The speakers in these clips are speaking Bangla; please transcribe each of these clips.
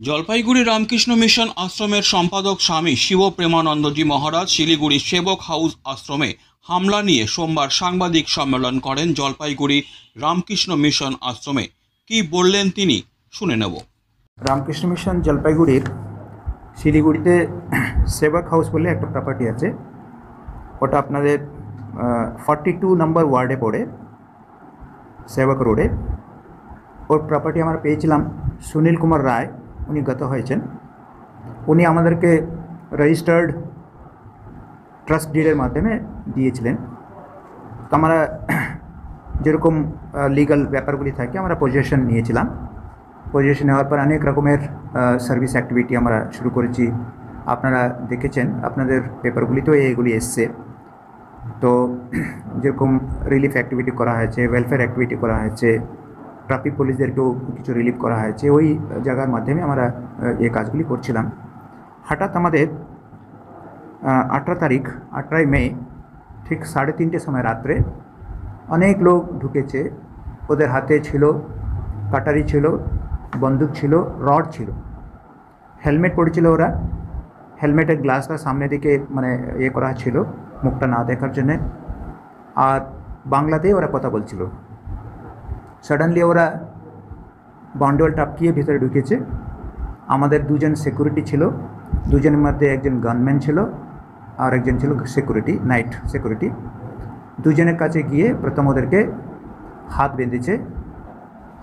জলপাইগুড়ি রামকৃষ্ণ মিশন আশ্রমের সম্পাদক স্বামী শিব প্রেমানন্দজি মহারাজ শিলিগুড়ি সেবক হাউস আশ্রমে হামলা নিয়ে সোমবার সাংবাদিক সম্মেলন করেন। জলপাইগুড়ি রামকৃষ্ণ মিশন আশ্রমে কি বললেন তিনি শুনে নেব। রামকৃষ্ণ মিশন জলপাইগুড়ির শিলিগুড়িতে সেবক হাউস বলে একটা প্রপার্টি আছে, ওটা আপনাদের 42 নম্বর ওয়ার্ডে পড়ে, সেবক রোডে। ওর প্রপার্টি আমরা পেয়েছিলাম সুনীল কুমার রায়, উনি গত হয়েছেন। উনি আমাদেরকে রেজিস্টার্ড ট্রাস্ট ডিডের মাধ্যমে দিয়েছিলেন। তো আমরা যেরকম লিগাল ব্যাপারগুলি থাকে আমরা পজিশন নিয়েছিলাম। পজিশন নেওয়ার পর অনেক রকমের সার্ভিস অ্যাক্টিভিটি আমরা শুরু করেছি। আপনারা দেখেছেন, আপনাদের পেপারগুলিতেও এগুলি এসছে। তো যেরকম রিলিফ অ্যাক্টিভিটি করা হয়েছে, ওয়েলফেয়ার অ্যাক্টিভিটি করা হয়েছে, ট্রাফিক পুলিশদেরকেও কিছু রিলিফ করা হয়েছে। ওই জায়গার মাধ্যমে আমরা এই কাজগুলি করছিলাম। হঠাৎ আমাদের 18 তারিখ 18 মে ঠিক 3:30 সময় রাত্রে অনেক লোক ঢুকেছে। ওদের হাতে ছিল কাটারি, ছিল বন্দুক, ছিল রড, ছিল হেলমেট পরেছিল। ওরা হেলমেটের গ্লাসটা সামনে দিকে মানে করা ছিল মুখটা না দেখার জন্যে, আর বাংলাতেই ওরা কথা বলছিল। সাডেনলি ওরা বাউন্ডওয়াল টপকিয়ে ভিতরে ঢুকেছে। আমাদের দুজন সিকিউরিটি ছিল, দুজনের মধ্যে একজন গানম্যান ছিল আর একজন ছিল সিকিউরিটি, নাইট সিকিউরিটি। দুজনের কাছে গিয়ে প্রথম ওদেরকে হাত বেঁধেছে।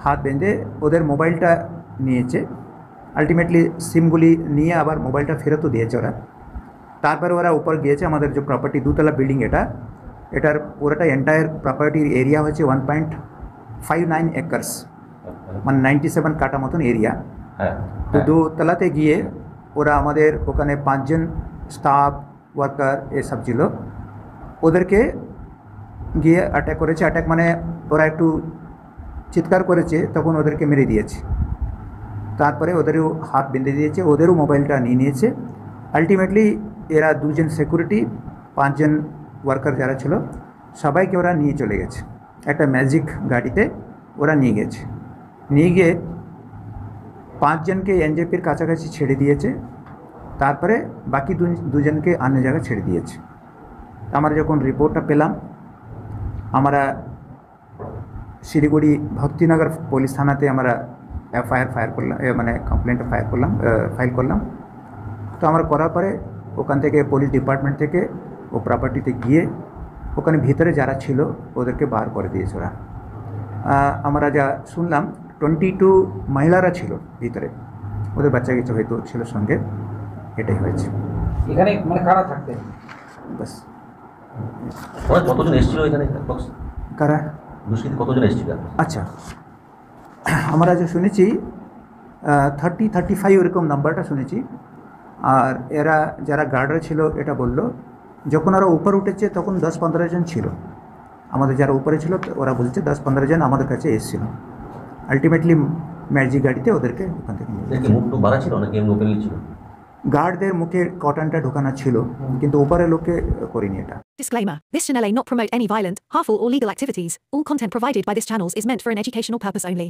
হাত বেঁধে ওদের মোবাইলটা নিয়েছে। আলটিমেটলি সিমগুলি নিয়ে আবার মোবাইলটা ফেরতও দিয়েছে ওরা। তারপরে ওরা উপর গিয়েছে। আমাদের যে প্রপার্টি 2তলা বিল্ডিং, এটার পুরোটা এন্টায়ার প্রপার্টির এরিয়া হচ্ছে 1.59 একর্স, মানে 97 কাটা মতন এরিয়া। তো 2তলাতে গিয়ে ওরা আমাদের ওখানে 5 জন স্টাফ ওয়ার্কার এসব ছিল, ওদেরকে গিয়ে অ্যাটাক করেছে। অ্যাটাক মানে ওরা একটু চিৎকার করেছে, তখন ওদেরকে মেরে দিয়েছে। তারপরে ওদেরও হাত বেঁধে দিয়েছে, ওদেরও মোবাইলটা নিয়ে নিয়েছে। আলটিমেটলি এরা 2 জন সিকিউরিটি, 5 জন ওয়ার্কার যারা ছিল সবাইকে ওরা নিয়ে চলে গেছে। একটা ম্যাজিক গাড়িতে ওরা নিয়ে গেছে। নিয়ে গিয়ে 5 জনকে এনজেপির কাছাকাছি ছেড়ে দিয়েছে। তারপরে বাকি 2 জনকে অন্য জায়গায় ছেড়ে দিয়েছে। আমরা যখন রিপোর্টটা পেলাম, আমরা শিলিগুড়ি ভক্তিনগর পুলিশ থানাতে আমরা ফায়ার করলাম, মানে কমপ্লেন্টটা ফাইল করলাম। তো আমরা করার পরে ওখান থেকে পুলিশ ডিপার্টমেন্ট থেকে ও প্রপার্টিতে গিয়ে ওখানে ভিতরে যারা ছিল ওদেরকে বার করে দিয়েছে ওরা। আমরা যা শুনলাম 22 মহিলারা ছিল ভিতরে, ওদের বাচ্চা কিছু হয়তো ছিল সঙ্গে। এটাই হয়েছে এখানে। মানে কারা থাকতেন? বাস। কতজন এসেছিল এখানে? কারা কতজন এসেছিল? আচ্ছা, আমরা যে শুনেছি 30-35 এরকম নাম্বারটা শুনেছি। আর এরা যারা গার্ডরা ছিল এটা বলল, যখন ওরা উপর উঠেছে তখন 10-15 জন ছিল। আমাদের যারা উপরে ছিল ওরা বলছে 10-15 জন আমাদের কাছে এসেছিল। আলটিমেটলি ম্যাজিক গাড়িতে ওদেরকে ওখান থেকে ছিল। গার্ডদের মুখে কটনটা ঢোকানো ছিল, কিন্তু উপরে লোকে করিনি এটা। Disclaimer. This channel may not promote any violent, harmful or legal activities. All content provided by this channel is meant for an educational purpose only.